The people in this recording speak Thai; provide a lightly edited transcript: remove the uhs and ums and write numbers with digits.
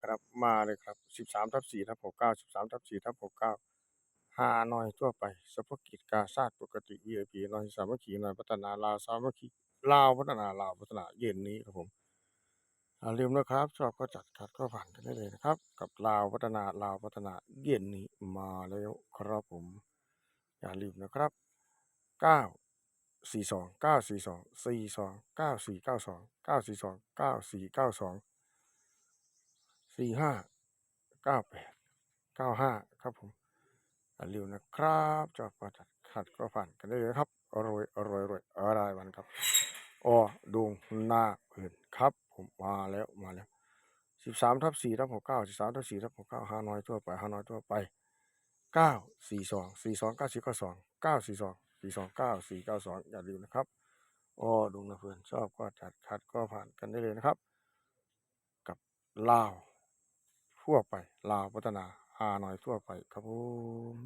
ครับมาเลยครับ13/4/69 13/4/69ฮานอยทั่วไปเฉพาะกิจกาชาดปกติ VIP นอยสามัคคีนอยพัฒนาลาวสามัคคีลาวพัฒนาลาวพัฒนาเย็นนี้ครับผมอย่าลืมนะครับชอบก็จัดขัดก็ผ่านกันได้เลยนะครับกับลาวพัฒนาลาวพัฒนาเย็นนี้มาแล้วครับผมอย่าลืมนะครับ9 42 942 42 9492 942 9492 45 98 95ครับผมอย่าลืมนะครับจอบประจัดขัดก็ผ่านกันได้เลยครับรวยรวยรวยรายวันครับอ้อดวงหน้าเพื่อนครับผมมาแล้วมาแล้ว13/4/69 13/4/69ฮานอยทั่วไปฮานอยทั่วไป942 42 9492 942 42 9492อย่าลืมนะครับอ้อดวงหน้าเพื่อนชอบก็จัดขัดก็ผ่านกันได้เลยนะครับกับลาวทั่วไปลาวพัฒนาฮานอยทั่วไปครับผม